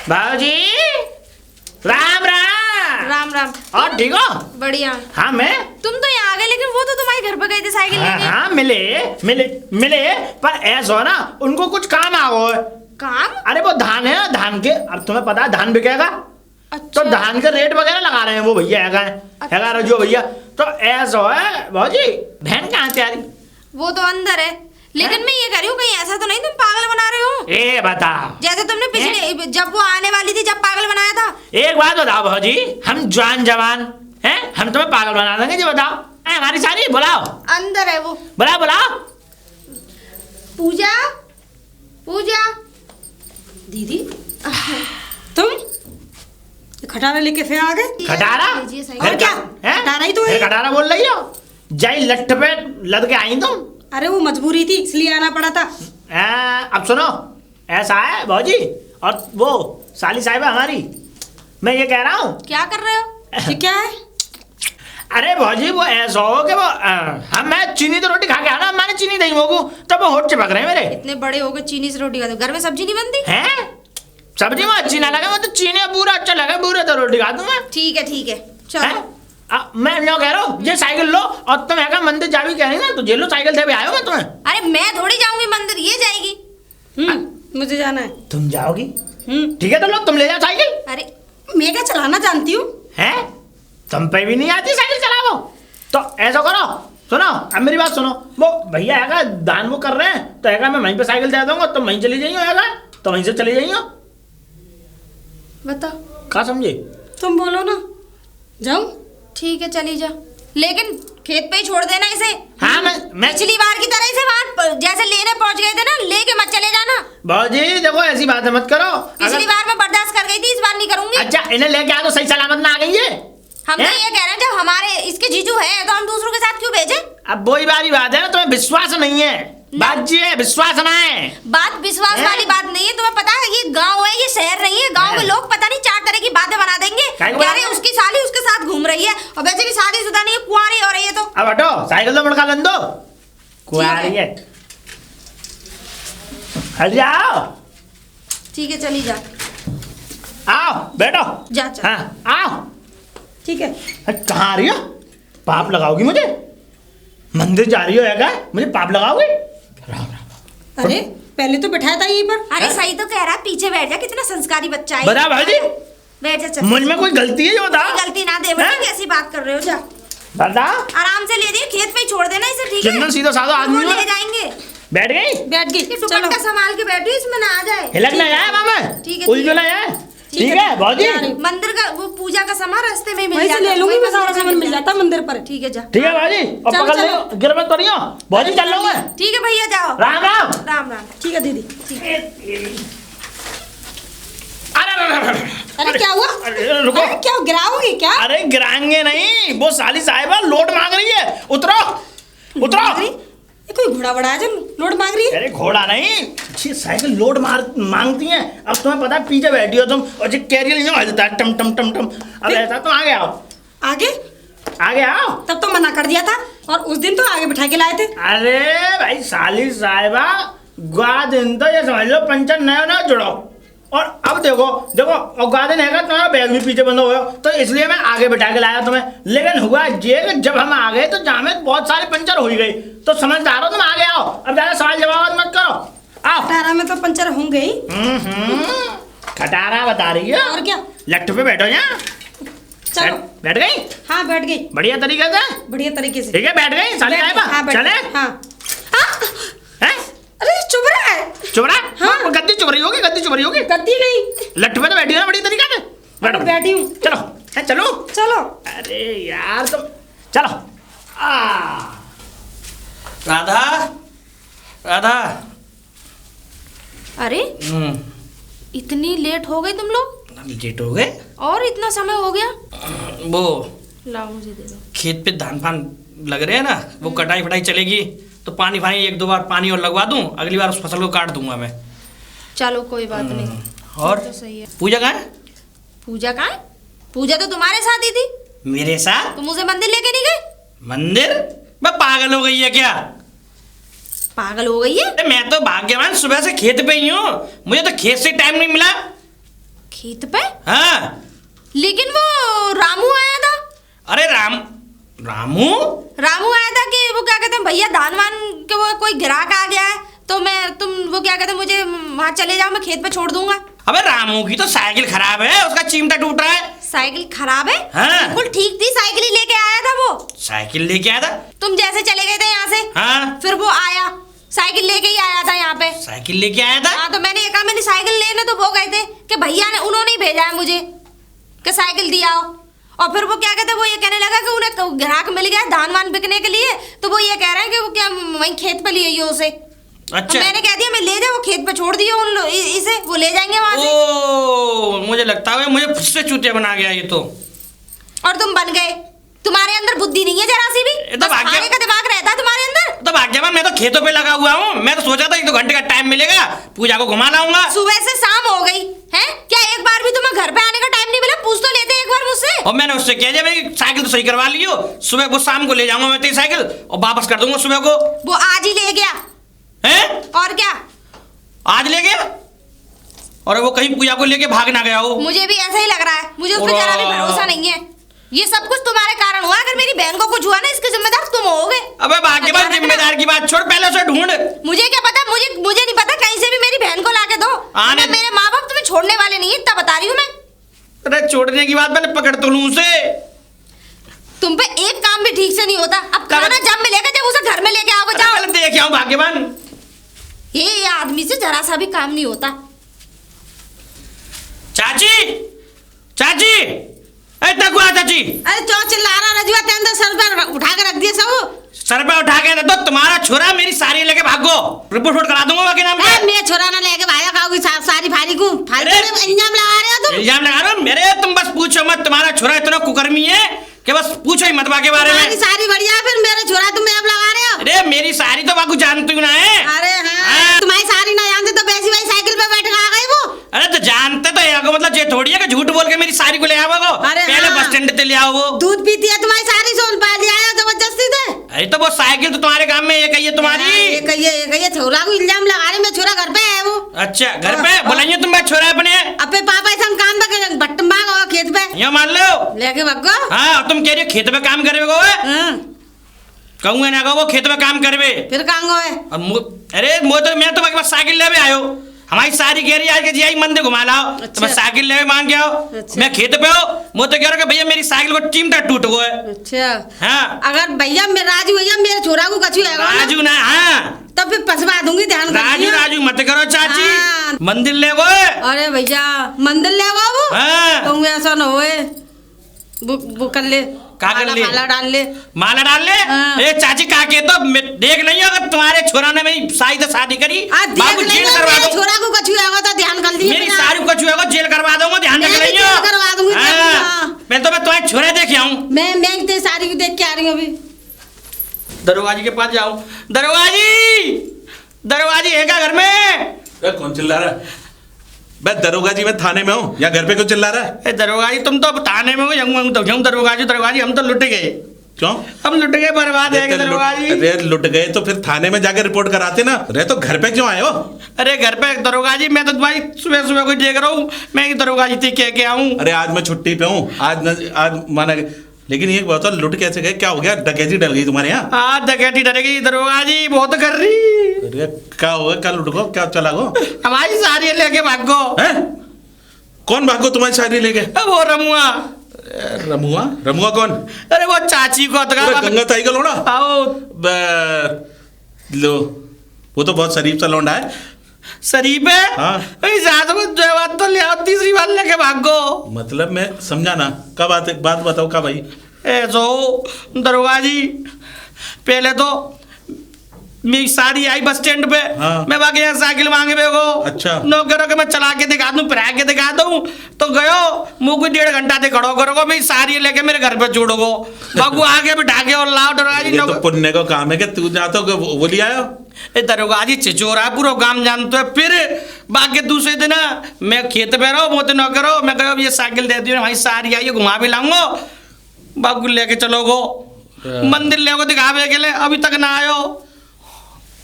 भाजी राम राम। राम राम। और ठीक हो? बढ़िया। हाँ मैं। तुम तो यहाँ आ गए, लेकिन वो तो तुम्हारे घर पे गए थे साइकिल लेके। हाँ मिले मिले मिले, पर ऐसा हो ना, उनको कुछ काम आ गो है। काम? अरे वो धान है, धान के, अब तुम्हें पता है धान बिकेगा। अच्छा। तो धान के रेट वगैरह लगा रहे हैं वो भैया है। अच्छा। रजो भैया। तो ऐसा है भाजी, बहन कहाँ तैयारी? वो तो अंदर है, लेकिन मैं ये कह रही हूँ कहीं ऐसा तो नहीं तुम पागल बना रहे हो? ए बता, जैसे तुमने पिछले जब वो आने वाली थी जब पागल बनाया था। एक बात बताओ भाजी, हम जवान जवान हैं, हम तुम्हें पागल बना देंगे जी? बताओ हमारी सारी, बुलाओ। अंदर है वो। बुलाओ बुलाओ। पूजा, पूजा दीदी तुम खटारा लेके फिर आ गए? खटारा? और क्या? खटारा ही तो है। खटारा बोल रही हो? जय लट्ठ पे लद के आई तुम? अरे वो मजबूरी थी इसलिए आना पड़ा था। अब सुनो, ऐसा है भाजी, और वो साली साहिबा हमारी, मैं ये कह रहा हूँ। क्या कर रहे हो? ये क्या है? अरे भाजी वो ऐसा हो कि वो हम मैं चीनी तो रोटी खा के आना, मैंने चीनी नहीं मोगू, तब वो होठ चिपक रहे हैं मेरे। इतने बड़े हो गए चीनी से रोटी खाते हो, घर में सब्जी नहीं बनती? हैं? सब्जी में अच्छी ना लगे, मैं तो चीनी पूरा अच्छा लगे, पूरे तो रोटी खा दूं मैं। ठीक है चलो। मैं न्यों कह रहा हूँ, ये साइकिल लो, और तुम है मंदिर जावी कह रही ना, तो ये लो साइकिल दे भी आयो मैं तुम्हें। अरे मैं थोड़ी जाऊंगी मंदिर, ये जाएगी। मुझे जाना है। तुम जाओगी? ठीक है, तो लो तुम ले जाओ साइकिल। अरे मैं क्या चलाना जानती हूँ? हैं? तुम पे भी नहीं आती साइकिल चलाओ? तो ऐसा करो, सुनो अब मेरी बात सुनो, वो भैया है दान वो कर रहे हैं, तो है मैं वहीं पे साइकिल दे दूंगा, तुम वहीं चली जाइयो, है तो वहीं से चली जाइयो। बताओ क्या समझे? तुम बोलो ना। जाऊं? ठीक है चली जा, लेकिन खेत पे ही छोड़ देना इसे। हाँ मैं पिछली बार की तरह इसे वहाँ जैसे लेने पहुंच गए थे ना, लेके मत चले जाना। भाजी देखो ऐसी बात मत करो। पिछली बार मैं बर्दाश्त कर गई थी, इस बार नहीं करूंगी। अच्छा इन्हें लेके आ तो सही सलामत ना आ गई है? हम तो ये कह रहे हैं जब हमारे इसके जीजू है तो हम दूसरों के साथ क्यों भेजे? अब वही बारी बात है ना, तुम्हें विश्वास नहीं है। बात जी है, विश्वास ना है। बात विश्वास वाली बात नहीं है। तुम्हें पता है ये गांव है, ये शहर नहीं है। गांव के लोग पता नहीं चार तरह की बातें बना देंगे। कह रहे उसकी साली उसके साथ घूम रही है, और वैसे भी शादीशुदा नहीं है, कुंवारी हो रही है। तो अब हटो, साइकिल तो मुड़का लन दो, कुंवारी है। हट जाओ। ठीक है चली जा। आओ बैठो। जा चल। हाँ आओ। ठीक है। कहाँ आ रही हो? पाप लगाओगी मुझे? मंदिर जा रही हो या क्या? मुझे पाप लगाओगी? अरे पहले तो बैठाया था यहीं पर। अरे सही तो कह रहा है, पीछे बैठ जा, कितना संस्कारी बच्चा है। बता भाजी, बैठ जा चल। मुझ में कोई गलती है जो बता? गलती ना दे बेटा, कैसी बात कर रहे हो? जा बता। आराम से ले दिए, खेत पे ही छोड़ देना इसे। ठीक है, कितना सीधा साधा आदमी ले जाएंगे। बैठ गई? बैठ गई। दुपट्टा संभाल के बैठी, इसमें ना आ जाए। हिलक ना जाए मामा। ठीक है, उलझो ना जाए। ठीक है भाजी। मंदिर का वो पूजा का सामान रास्ते में मिल वहीं से जाता है, ले लूंगी, वहीं मैं सारा सामान मिल जाता मंदिर पर। ठीक है जा। ठीक है भाजी, और चलो, पकड़ चलो। लियो, गिर मत पड़ियो। भाजी चल लो मैं। ठीक है भैया जाओ। राम राम। राम राम। ठीक है दीदी। अरे अरे क्या हुआ? अरे रुको। अरे क्या गिराओगी क्या? अरे गिराएंगे नहीं, वो साली साहिबा लोड मांग रही है, उतरो उतरो। ये कोई घोड़ा बड़ा है जो लोड मांग रही है? अरे घोड़ा नहीं, अच्छी साइकिल लोड मांगती हैं। अब तुम्हें पता है पीछे बैठी हो तुम, और जो कैरियर नहीं हलता है टम टम टम टम। अब ऐसा तुम आगे आओ, आगे? आगे आओ। तब तो मना कर दिया था, और उस दिन तो आगे बिठा के लाए थे। अरे भाई साली साहिबा, गा दिन तो ये समझ लो पंचर नया नया जुड़ो, और अब देखो देखो, और गा दिन है तुम्हारा बैग भी पीछे बंद हो गया, तो इसलिए मैं आगे बिठा के लाया तुम्हें। लेकिन हुआ ये कि जब हम आ गए तो जामे बहुत सारे पंचर हो ही गई, तो समझदार हो तुम आगे आओ। अब ज्यादा सवाल जवाब मत करो, आओ। खटारा में तो पंचर होंगे ही। खटारा बता रही है, और क्या? लट्ठ पे बैठो यहाँ। चलो। बैठ गई? हाँ बैठ गई, बढ़िया तरीके से। बढ़िया तरीके से। ठीक है बैठ गई साली साहिबा? हाँ बैठ चले? गई। हाँ। हैं? अरे चुप रहा है। चुप रहा? हाँ। गद्दी चुप रही होगी, गद्दी चुप रही होगी। गद्दी नहीं, लट्ठ पे तो बैठी हो ना बढ़िया तरीके से। बैठो बैठी हूँ। चलो। चलो चलो। अरे यार तुम चलो। राधा, राधा। अरे इतनी लेट हो गई तुम लोग? लेट हो गए? और इतना समय हो गया? वो लाओ मुझे दे दो। खेत पे धान फान लग रहे हैं ना, वो कटाई फटाई चलेगी, तो पानी फानी एक दो बार पानी और लगवा दूं, अगली बार उस फसल को काट दूंगा मैं। चलो कोई बात नहीं। और तो सही है। पूजा कहाँ है? पूजा कहाँ है? पूजा तो तुम्हारे साथ ही थी। मेरे साथ? तुम उसे मंदिर लेके नहीं गए? मंदिर? मैं पागल हो गई है क्या? पागल हो गई है? मैं तो भाग्यवान, सुबह से खेत पे ही हूँ, मुझे तो खेत से टाइम नहीं मिला। खेत पे? हाँ। लेकिन वो रामू आया था। अरे रामू आया था कि वो क्या कहते हैं भैया धान वान के वो कोई ग्राहक आ गया है तो वो क्या कहते हैं मुझे वहाँ चले जाओ, मैं खेत पे छोड़ दूंगा। अबे रामू की तो साइकिल खराब है, उसका चिमटा टूट रहा है। साइकिल खराब है? हाँ। बिल्कुल ठीक थी, साइकिल ही लेके आया था वो। साइकिल लेके आया था? तुम जैसे चले गए थे यहाँ से, हाँ। फिर वो आया साइकिल लेके ही आया था यहाँ पे। साइकिल लेके आया था? हाँ, तो मैंने कहा मैंने साइकिल लेने, तो वो गए थे कि भैया ने उन्होंने ही भेजा है मुझे कि साइकिल दिया हो। और फिर वो क्या कहते हैं वो ये कहने लगा कि उन्हें ग्राहक मिल गया धान वान बिकने के लिए, तो वो ये कह रहे हैं कि वो क्या वहीं खेत पे लिए उसे। अच्छा। तो मैंने कह दिया मैं ले जाओ, वो खेत पे छोड़ दिया इसे, वो ले जाएंगे वहां से। ओ, मुझे लगता है मुझे खुद से चूतिया बना गया ये तो। और तुम बन गए, तुम्हारे अंदर बुद्धि नहीं है जरा सी भी, तो बस खाने का दिमाग रहता है तुम्हारे अंदर। तो भाग्यवान, मैं तो खेतों पे लगा हुआ हूँ। मैं तो सोचा था 1-2 घंटे का टाइम मिलेगा, पूजा को घुमा लाऊंगा। सुबह से शाम हो गई है, क्या एक बार भी तुम्हें घर पे आने का टाइम नहीं मिला? पूछ तो लेते एक बार मुझसे। और मैंने उससे कह दिया भाई साइकिल तो सही करवा लियो, सुबह को शाम को ले जाऊंगा मैं तेरी साइकिल और वापस कर दूंगा सुबह को। वो आज ही ले गया हैं? और क्या? आज ले गया? और वो कहीं पूजा को लेके भाग ना गया हो? मुझे भी ऐसा ही लग रहा है, मुझे उस पर जरा भी भरोसा नहीं है। ये सब कुछ तुम्हारे कारण हुआ, अगर मेरी बहन को कुछ हुआ ना इसके जिम्मेदार तुम होगे। अबे भाग्यवान, जिम्मेदार की बात छोड़, पहले उसे ढूंढ। मुझे क्या पता, मुझे नहीं पता, कहीं से भी मेरी बहन को लाके दो। आने मेरे माँ बाप तुम्हें छोड़ने वाले नहीं है, इतना बता रही हूँ मैं। अरे छोड़ने की बात पहले पकड़ तो लूं उसे। तुम पे एक काम भी ठीक से नहीं होता। अब खाना जब मिलेगा जब उसे घर में लेके आओगे, जाओ। पहले देख आओ भाग्यवान। ये आदमी से जरा सा भी काम नहीं होता। चाची, चाची, ए तकुआ चाची। अरे चौ चिल्ला रहा रजुआ, तेरे तो सर पर उठा के रख दिया सब। सर पे उठा के तो तुम्हारा छोरा मेरी साड़ी लेके भागो, रिपोर्ट करा दूंगा के नाम पे। मैं छोरा ना लेके भाया खाओगी सारी फारी को। इल्जाम लगा रहे हो तुम। इल्जाम लगा रहे हो मेरे? तुम बस पूछो मत, तुम्हारा छोरा इतना कुकर्मी है कि बस पूछो ही मत बा के बारे में। सारी बढ़िया, फिर मेरे छोरा तुम अब लगा रहे हो। अरे मेरी साड़ी तो बाकू जानती हूँ ना है। अरे हाँ, तुम्हारी सारी ना जानते तो वैसी वही साइकिल पे बैठ आ गई वो। अरे तो जानते तो है, मतलब ये थोड़ी है कि झूठ बोल के मेरी साड़ी को ले आओ। अरे पहले हाँ। बस स्टैंड पे ले आओ। वो दूध पीती है तुम्हारी सारी, सोन पा लिया है जबरदस्ती से। अरे तो वो साइकिल तो तुम्हारे काम में एक है तुम्हारी। ये कहिए छोरा को इल्जाम लगा रहे, मेरा छोरा घर पे है वो। अच्छा घर पे बुलाइए तुम बात छोरा अपने। अपने पापा ऐसा काम पे बट्टम भाग खेत पे यहाँ मान लो लेके भगो। हाँ, तुम कह रही हो खेत में काम करे वो कहूँगा ना वो खेत में काम करवे फिर कहाँ गए? अरे मैं तो बस साइकिल ले आयो। हमारी सारी कह रही है आज के जी मंदिर घुमा लाओ। अच्छा। तो मैं साइकिल ले मांग के आओ। अच्छा। मैं खेत पे हो, मैं तो कह रहा हूँ भैया मेरी साइकिल को चिमटा टूट गया है। अच्छा हाँ, अगर भैया राजू भैया मेरे छोरा को कछु है राजू ना, हाँ तब फिर फंसवा दूंगी, ध्यान राजू मत करो चाची। हाँ। मंदिर ले वो। अरे भैया मंदिर ले वो। हाँ। तुम ऐसा न होए, वो कर ले, का कर ले? माला डाल ले, माला डाल ले। हाँ। ए चाची का के तो देख नहीं अगर तुम्हारे छोरा ने मेरी साई से शादी करी बाबू जेल करवा दो। छोरा को कछु है तो ध्यान कर दिए मेरी सारी को छुएगा जेल करवा दूंगा, ध्यान रख रही हो। करवा दूंगी। मैं तुम्हारे छोरे देखे आऊं। मैं तेरी सारी को देख के आ रही हूँ अभी। दरोगा जी के पास जाऊं। दरोगा जी है क्या घर में? कौन चिल्ला रहा है? मैं दरोगा जी, मैं थाने में हूँ, या घर पे क्यों चिल्ला रहा है? दरोगा जी तुम तो थाने में हो, दरोगा जी हम तो लुट गए। क्यों? हम लुट गए, बर्बाद है दरोगा जी। अरे लुट गए तो फिर थाने में जाकर रिपोर्ट कराते ना। अरे तो घर पे क्यों आए हो? अरे घर पे दरोगा जी मैं तो भाई सुबह को देख रहा हूँ, मैं दरोगा जी थी कह के आऊँ। अरे आज मैं छुट्टी पे हूँ, आज माना। लेकिन ये बताओ लुट कैसे गए? क्या हो गया? डकैती डर गई तुम्हारे यहाँ? हाँ डकैती डरेगी दरोगा जी, बहुत कर रही। अरे क्या होगा? क्या लुट गो? क्या चला गो? हमारी सारी लेके भागो। हैं? कौन भागो तुम्हारी सारी लेके? वो रमुआ। रमुआ? रमुआ कौन? अरे वो चाची को गंगा ताई का लौड़ा? आओ लो, वो तो बहुत शरीफ सा लौंडा है। शरीफ है? हाँ। बात तो ले आओ, तीसरी बार लेके भागो। मतलब मैं समझा ना, कब बात बताओ कब भाई? ऐसो दरोगा जी, पहले तो मेरी साड़ी आई बस स्टैंड पे। हाँ। मैं बाकी यहाँ साइकिल मांगे बेगो। अच्छा। नौकरों के मैं चला के दिखा दूं, फिरा के दिखा दूं, तो गयो मुँह को 1.5 घंटा से खड़ो करोगो, मेरी साड़ी लेके मेरे घर पे जोड़ोगो। बाबू आगे बिठा के और लाओ दरोगा जी। ये तो पुण्य का काम है कि तू जाता हो वो ले आयो। ए दरोगा जी चिचोरा पूरा गांव जानते हो। फिर बाकी दूसरे दिन मैं खेत पे रहो, मोते न करो, मैं कहो ये साइकिल दे दी भाई, सारी आई घुमा भी लाऊंगो, बाबू लेके चलोगो मंदिर ले दिखावे के लिए, अभी तक ना आयो।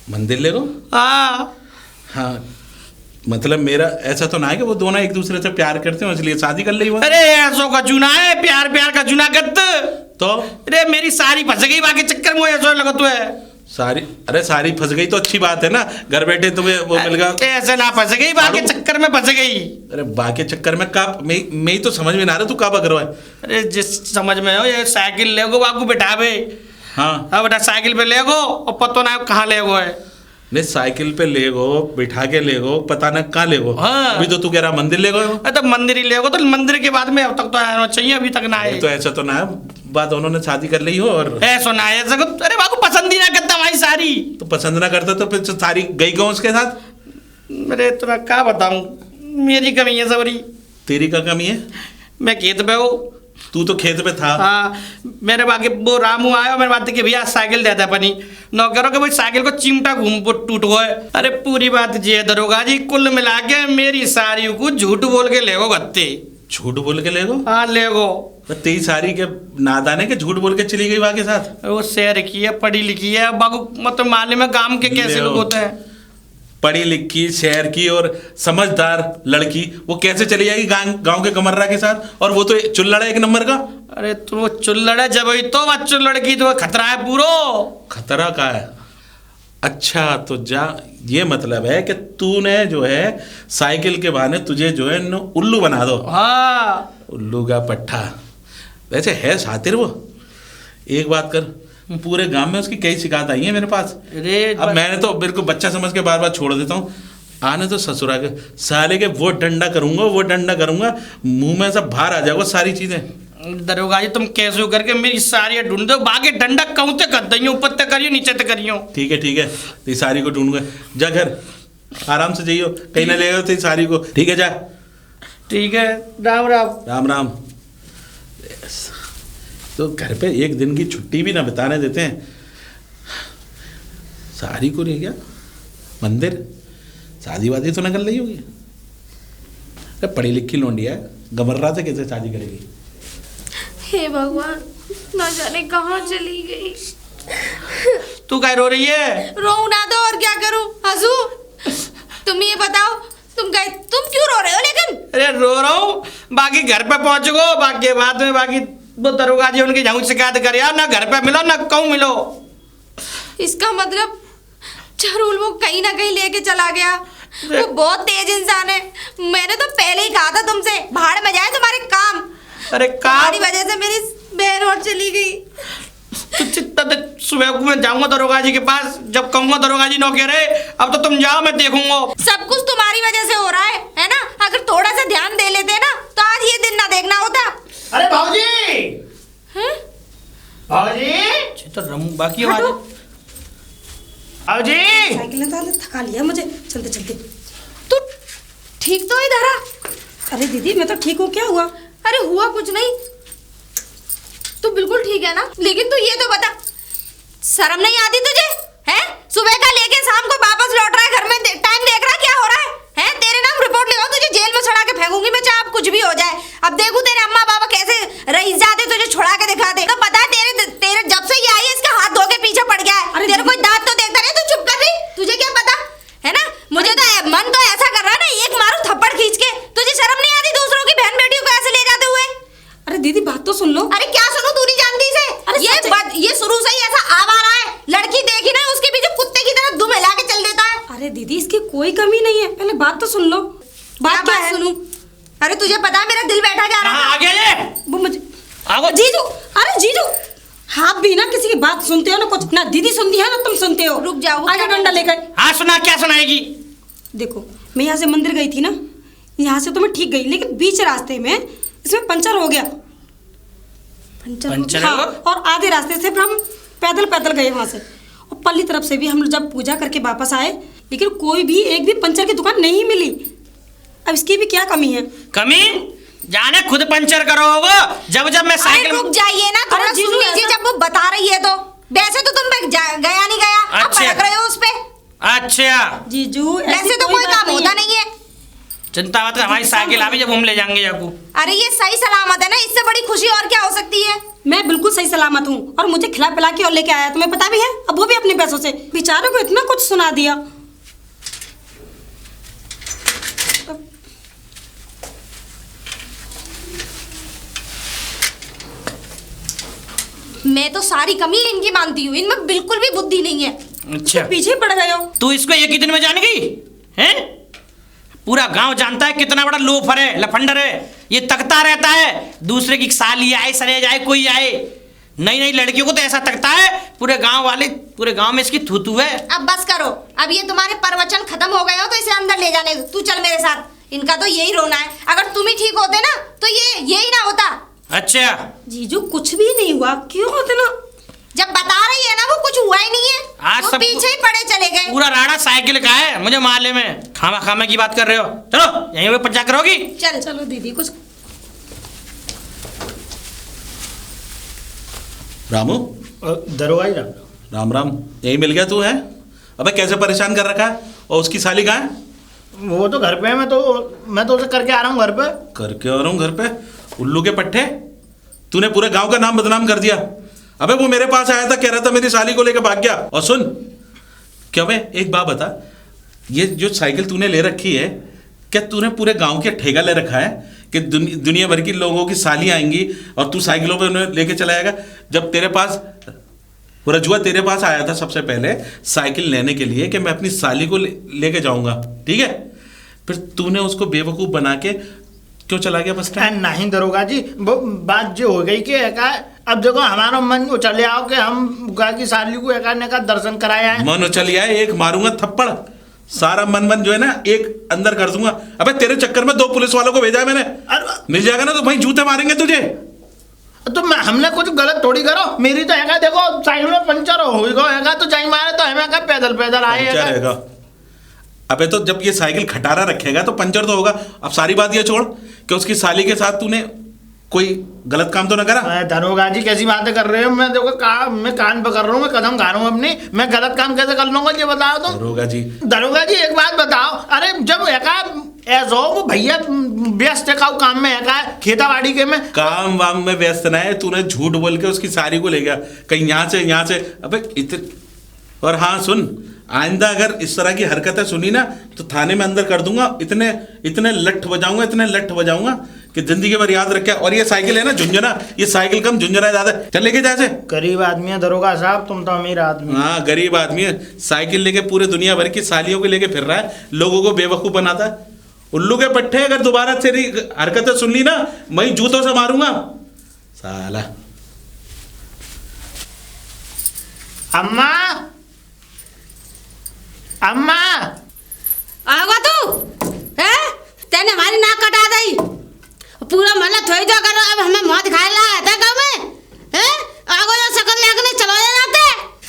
मंदिर ले गो? हाँ हाँ मतलब मेरा ऐसा तो ना है कि वो दोनों एक दूसरे से प्यार करते हो इसलिए शादी कर ली वो। अरे ऐसो का चुना है, प्यार प्यार का चुना गत। तो अरे मेरी सारी फंस गई बाकी चक्कर में ऐसा लगा तो है। सारी, अरे सारी फंस गई तो अच्छी बात है ना, घर बैठे तुम्हें वो मिल गया। ऐसे ना फंस गई, बाकी चक्कर में फंस गई। अरे बाकी चक्कर में कब मैं ही तो समझ में ना रहा तू कब अगर है। अरे जिस समझ में हो ये साइकिल ले गो बाकू बिठावे। हाँ हाँ बेटा साइकिल पे ले गो और पतो ना कहाँ ले गो है। नहीं साइकिल पे ले गो, बिठा के ले गो, पता ना कहाँ ले गो। हाँ। अभी तो तू कह रहा मंदिर ले गो। तो मंदिर ही ले गो, तो मंदिर के बाद में अब तक तो आना चाहिए, अभी तक ना आए। तो ऐसा तो ना है बात उन्होंने शादी कर ली हो और ऐसा ना है, ऐसा अरे बाकू पसंद ही ना करता हमारी सारी। तो पसंद ना करता तो फिर सारी गई गो उसके साथ। अरे तो मैं क्या बताऊं, मेरी कमी है सबरी। तेरी क्या कमी है? मैं खेत पे हूँ। तू तो खेत में था। हाँ मेरे बाकी वो रामू आया मेरे बात कि भैया साइकिल देता है अपनी नौकरों के भाई साइकिल को चिमटा घूम टूट गए। अरे पूरी बात ये दरोगा जी कुल मिला के मेरी सारी को झूठ बोल के ले गो गत्ते। झूठ बोल के ले गो? हाँ ले गो। तो तेरी सारी के नादाने के झूठ बोल के चली गई बाकी साथ। वो शहर की है, पढ़ी लिखी है, बाबू मतलब मालूम है गांव के कैसे लोग होते हैं। पढ़ी लिखी शहर की और समझदार लड़की वो कैसे चली जाएगी गांव के कमर्रा के साथ? और वो तो चुल्लड़ है एक नंबर का। अरे तो वो चुल्लड़ है जब ही तो वो चुल्लड़ की तो खतरा है पूरो। खतरा का है? अच्छा तो जा ये मतलब है कि तूने जो है साइकिल के बहाने तुझे जो है उल्लू बना दो। हाँ उल्लू का पट्टा। वैसे है शातिर वो। एक बात कर, पूरे गांव में उसकी कई शिकायत आई है मेरे पास। अरे अब मैंने तो बिल्कुल बच्चा समझ के बार बार छोड़ देता हूँ। आने तो ससुरा के साले के वो डंडा करूंगा मुंह में सब बाहर आ जाएगा सारी चीजें। दरोगा जी तुम कैसे हो करके मेरी सारी ढूंढ दो, बाकी डंडा कहूँ कर दइयो, ऊपर तक करियो नीचे तक करियो। ठीक है तेरी सारी को ढूंढूंगा। जा घर आराम से जाइयो, कहीं ना ले तेरी सारी को। ठीक है जा। ठीक है राम राम। राम राम। तो घर पे एक दिन की छुट्टी भी ना बिताने देते हैं। सारी को रह गया मंदिर, शादी वादी तो न कर ली होगी। अरे पढ़ी लिखी लौंडिया है, गमर्रा से कैसे शादी करेगी? हे भगवान ना जाने कहाँ चली गई। तू क्या रो रही है? रो ना तो और क्या करूं, हंसू? तुम ये बताओ तुम क्यों रो रहे हो? लेकिन अरे रो रहा हूँ, बाकी घर पे पहुंच गो, बाकी बाद में बाकी वो दरोगा जी उनकी जाऊँ शिकायत कर यार, ना घर पे मिलो ना कहूँ मिलो। इसका मतलब जरूर वो कहीं ना कहीं लेके चला गया। वो बहुत तेज इंसान है। मैंने तो पहले ही कहा था तुमसे, भाड़ में जाए तुम्हारे काम। अरे तुम्हारी वजह से मेरी बहन और चली गई। तो सुबह को मैं जाऊंगा दरोगा जी के पास, जब कहूंगा दरोगा जी नौकर है अब तो तुम जाओ मैं देखूंगा। सब कुछ तुम्हारी वजह से हो रहा है ना? अगर थोड़ा सा ध्यान दे लेते ना तो आज ये दिन ना देखना होता। अरे भाऊजी, हैं? भाऊजी तो रमू बाकी आवाज भाऊजी। साइकिल ने थका लिया मुझे चलते चलते। तू ठीक तो ही धरा? अरे दीदी मैं तो ठीक हूँ, क्या हुआ? अरे हुआ कुछ नहीं, तू बिल्कुल ठीक है ना? लेकिन तू ये तो बता, शर्म नहीं आती तुझे? हैं? सुबह का लेके शाम को वापस लौट रहा है, घर में टाइम देख रहा है क्या हो रहा है? हैं? तेरे नाम रिपोर्ट लिखाऊं, तुझे जेल में छुड़ा के फेंकूंगी मैं, चाहे अब कुछ भी हो जाए। अब देखूं तेरे अम्मा पापा कैसे रईस जाते, तुझे छुड़ा के दिखा दे। तो पता है तेरे जब से ये आई है इसका हाथ धो के पीछे पड़ गया है। अरे तेरे कोई दांत तो देखता नहीं, तू चुप कर रही? तुझे क्या पता है ना? मुझे तो मन तो ऐसा कर रहा है ना, एक मारू थप्पड़ खींच के। तुझे शर्म नहीं आती दूसरों की बहन बेटियों को ऐसे ले जाते हुए? अरे दीदी बात तो सुन लो। अरे क्या सुनूं, तू नहीं जानती इसे? अरे ये शुरू से ही ऐसा आवारा है, लड़की देखी ना उसके पीछे कुत्ते की तरह दुम हिला के चल देता है। अरे दीदी इसकी कोई कमी नहीं है, पहले बात तो सुन लो। बात क्या है? सुनूं? अरे तुझे पता है मेरा दिल बैठा जा रहा हाँ, था। आ गया ये। वो मुझे आओ। जीजू, अरे जीजू आप भी ना किसी की बात सुनते हो ना, कुछ ना दीदी सुनती है ना तुम सुनते हो। रुक जाओ, वो आगे क्या डंडा लेकर। हाँ सुना, क्या सुनाएगी? देखो मैं यहाँ से मंदिर गई थी ना, यहाँ से तो मैं ठीक गई, लेकिन बीच रास्ते में इसमें पंचर हो गया। पंचर हाँ, हुआ? और आधे रास्ते से फिर हम पैदल गए वहाँ से, और पल्ली तरफ से भी हम लोग जब पूजा करके वापस आए, लेकिन कोई भी एक भी पंचर की दुकान नहीं मिली। अब इसकी भी क्या कमी है? कमी जाने खुद पंचर करो वो। जब मैं अरे साइकिल रुक जाइए ना, थोड़ा अरे जीजू, सुन लीजिए। ऐसा- जब वो बता रही है तो वैसे तो तुम गया नहीं गया, अब अच्छा। भड़क रहे हो उस पे। अच्छा जीजू ऐसी वैसे तो कोई बात काम नहीं होता है। नहीं है। चिंता मत कर, हमारी साइकिल आ भी जब हम ले जाएंगे आपको। अरे ये सही सलामत है ना, इससे बड़ी खुशी और क्या हो सकती है? मैं बिल्कुल सही सलामत हूँ, और मुझे खिला पिला के और लेके आया, तुम्हें पता भी है, अब वो भी अपने पैसों से। बेचारों को इतना कुछ सुना दिया। मतलब। मैं तो सारी कमी इनकी मानती हूँ, इनमें बिल्कुल भी बुद्धि नहीं है। अच्छा पीछे पड़ गए हो। तू इसको एक ही दिन में जान गई हैं? पूरा गांव जानता है कितना बड़ा लोफर है, लफंडर है। ये तकता रहता है दूसरे की साली आए, सरेज आए, कोई आए। नई नई लड़कियों को तो ऐसा तकता है, पूरे गांव वाले, पूरे गांव में इसकी थू है। अब बस करो, अब ये तुम्हारे प्रवचन खत्म हो गए हो तो इसे अंदर ले जाने दो। तू चल मेरे साथ, इनका तो यही रोना है। अगर तुम ही ठीक होते ना तो ये यही ना होता। अच्छा जीजू कुछ भी नहीं हुआ, क्यों होते ना? जब बता रही है ना वो कुछ हुआ ही नहीं है, आज वो सब पीछे ही पड़े चले गए। पूरा राड़ा साइकिल का है, मुझे माले में खामा खामा की बात कर रहे हो। चलो यहीं पे पंचा करोगी। चल चलो दीदी कुछ। रामू, दरोगा ही राम। राम राम, यही मिल गया तू है? अबे कैसे परेशान कर रखा है? और उसकी साली कहाँ है? वो तो घर पे है, मैं तो उसे करके आ रहा हूँ घर पे। करके आ रहा हूँ घर पे? उल्लू के पट्टे, तूने पूरे गांव का नाम बदनाम कर दिया। अबे वो मेरे पास आया था, कह रहा था मेरी साली को लेकर भाग गया। और सुन, क्या मैं एक बात बता, ये जो साइकिल तूने ले रखी है, क्या तूने पूरे गांव के ठेका ले रखा है कि दुनिया भर की लोगों की साली आएंगी और तू साइकिलों पे उन्हें लेके चला आएगा? जब तेरे पास वो रजुआ तेरे पास आया था सबसे पहले साइकिल लेने के लिए कि मैं अपनी साली को लेके जाऊंगा, ठीक है? फिर तूने उसको बेवकूफ़ बना के क्यों चला गया बस स्टैंड? नहीं दरोगा जी, वो बात जो हो गई कि अब देखो हमारा मन उछल आओ कि हम गा की साली को एक का दर्शन कराया है। मन उछल गया है, एक मारूंगा थप्पड़, सारा मन जो है ना एक अंदर कर दूंगा। अबे तेरे चक्कर में 2 पुलिस वालों को भेजा है मैंने। मिल जाएगा ना तो भाई जूते मारेंगे तुझे। तो हमने कुछ गलत थोड़ी करो। मेरी तो है देखो साइकिल में पंचर हो गया तो जाई मारे तो हमें का पैदल पैदल आए। अबे तो जब ये साइकिल खटारा रखेगा तो पंचर तो होगा। अब सारी बात ये छोड़ कि उसकी साली के साथ तूने कोई गलत काम तो ना करा? दरोगा जी कैसी बातें कर रहे हो? मैं देखो मैं कान पकड़ रहा हूँ, मैं कदम खा रहा हूँ अपनी। मैं गलत काम कैसे कर लूंगा ये बताओ तो। दरोगा जी एक बात बताओ, अरे जब ऐसा हो वो भैया व्यस्त है काम में, खेती बाड़ी के में काम वाम में व्यस्त ना है। तूने झूठ बोल के उसकी साली को ले गया कहीं यहाँ से। अबे और हाँ सुन, आइंदा अगर इस तरह की हरकतें सुनी ना तो थाने में अंदर कर दूंगा। इतने लठ बजाऊंगा कि जिंदगी भर याद रखे। और ये साइकिल है ना झुंझुना, ये साइकिल कम झुंझुना ज्यादा। चल लेके जा से। गरीब आदमी है दरोगा साहब, तुम तो अमीर आदमी। हाँ गरीब आदमी है, साइकिल लेके पूरे दुनिया भर की सालियों को लेके फिर रहा है, लोगों को बेवकूफ बनाता है। उल्लू के पट्टे, अगर दोबारा तेरी हरकतें सुन ली ना मैं जूतों से मारूंगा साला। अम्मा अम्मा आवा तू है? तेने हमारी नाक कटा दी, पूरा महल्ला थोड़ी जो करो। अब हमें मौत खाए ला था गाँव में है? आगो जो शकल लेके चलो जाते।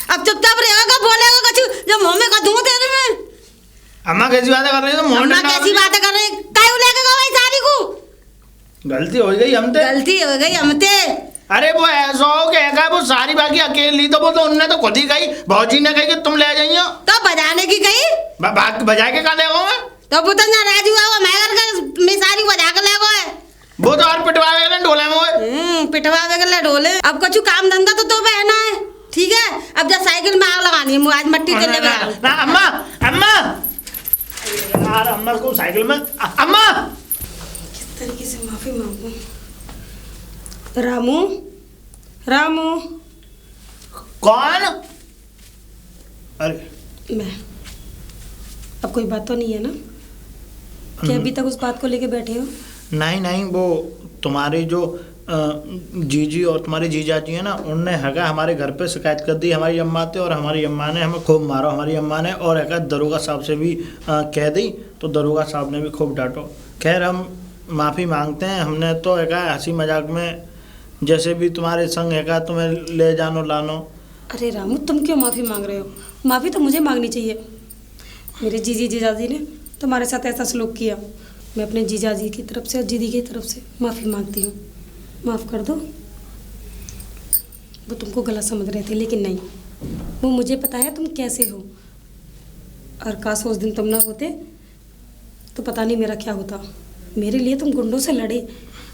अब चुपचाप रहेगा, बोलेगा कुछ जब मुंह में का दूं तेरे में। अम्मा कैसी बातें कर रही हो? अम्मा कैसी बातें कर रही? काहे लेके गए भाई सारी को? गलती हो गई हमसे। गलती हो गई हमसे। अरे वो ऐसा हो कि वो सारी बाकी अकेली तो वो तो उनने तो खुद ही कही, भौजी ने कही कि तुम ले जाइयो। तो बजाने की गई बजा के कहा ले मैं तो वो तो नाराज हुआ वो मैं करके मैं सारी बजा के ले गए। वो तो और पिटवा गए डोले में। पिटवा के डोले। अब कुछ काम धंधा तो बहना है, ठीक है? अब जब साइकिल में आग लगानी है, आज मट्टी चले गया। अम्मा अम्मा यार, अम्मा को साइकिल में अम्मा किस तरीके से माफी मांगू? रामू कौन? अरे मैं, अब कोई बात तो नहीं है ना कि अभी तक उस बात को लेके बैठे हो? नहीं, वो तुम्हारी जो जीजी और तुम्हारी जीजा जी है ना, उनने हमारे घर पे शिकायत कर दी हमारी अम्मा से, और हमारी अम्मा ने हमें खूब मारा हमारी अम्मा ने, और दरोगा साहब से भी कह दी तो दरोगा साहब ने भी खूब डांटो। खैर हम माफ़ी मांगते हैं, हमने तो हंसी मजाक में जैसे भी तुम्हारे संग तुम्हें ले जानो लानो। अरे रामू तुम क्यों माफ़ी मांग रहे हो? माफ़ी तो मुझे मांगनी चाहिए। मेरे जीजाजी ने तुम्हारे साथ ऐसा सलूक किया, मैं अपने जीजाजी की तरफ से और दीदी की तरफ से माफ़ी मांगती हूँ। माफ़ कर दो। वो तुमको गलत समझ रहे थे, लेकिन नहीं, वो मुझे पता है तुम कैसे हो। और काश उस दिन तुम ना होते तो पता नहीं मेरा क्या होता। मेरे लिए तुम गुंडों से लड़े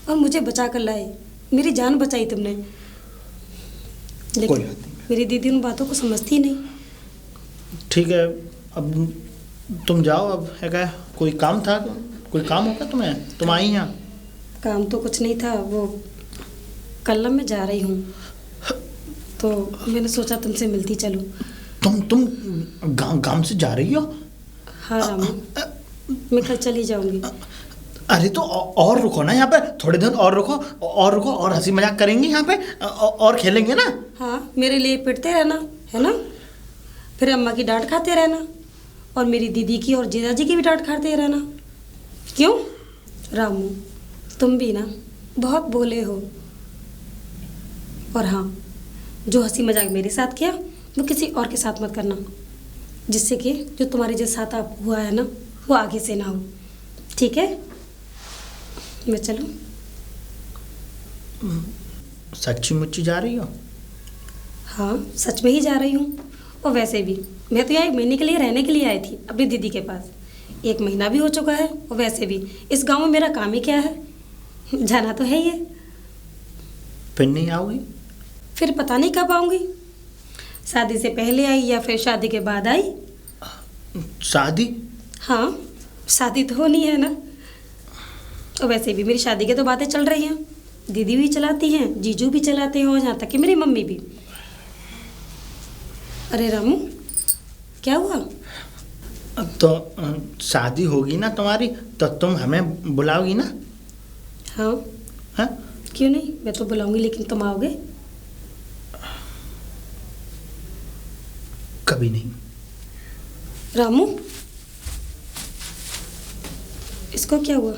और मुझे बचा कर लाए, मेरी जान बचाई तुमने। लेकिन मेरी दीदी उन बातों को समझती नहीं। ठीक है, अब तुम जाओ। अब कोई काम था कोई काम होगा तुम्हें? तुम आई यहाँ? काम तो कुछ नहीं था, वो कल्लम में जा रही हूँ तो मैंने सोचा तुमसे मिलती चलूँ। तुम गांव से जा रही हो? हाँ रामू, मैं कल चली जाऊँगी। अरे तो और रुको ना यहाँ पे, थोड़े दिन और रुको और हंसी मजाक करेंगे यहाँ पे, और खेलेंगे ना। हाँ, मेरे लिए पिटते रहना है ना, फिर अम्मा की डांट खाते रहना, और मेरी दीदी की और जीजाजी की भी डांट खाते रहना। क्यों रामू, तुम भी ना बहुत भोले हो। और हाँ, जो हंसी मजाक मेरे साथ किया वो किसी और के साथ मत करना, जिससे कि जो तुम्हारे जो साथ आप हुआ है ना वो आगे से ना हो, ठीक है? मैं चलूँ? सच्ची मुच्ची जा रही हो? हाँ, सच में ही जा रही हूँ। और वैसे भी मैं तो यहाँ 1 महीने के लिए रहने के लिए आई थी अपनी दीदी के पास। 1 महीना भी हो चुका है, और वैसे भी इस गांव में मेरा काम ही क्या है, जाना तो है ही है। फिर नहीं आओगी? फिर पता नहीं कब आऊँगी, शादी से पहले आई या फिर शादी के बाद आई। शादी? हाँ, शादी तो होनी है ना। और वैसे भी मेरी शादी की तो बातें चल रही हैं, दीदी भी चलाती हैं, जीजू भी चलाते हैं, और यहाँ तक कि मेरी मम्मी भी। अरे रामू, क्या हुआ? तो शादी होगी ना तुम्हारी तो तुम हमें बुलाओगी ना? हाँ। हाँ? क्यों नहीं, मैं तो बुलाऊंगी, लेकिन तुम आओगे? कभी नहीं। रामू, इसको क्या हुआ?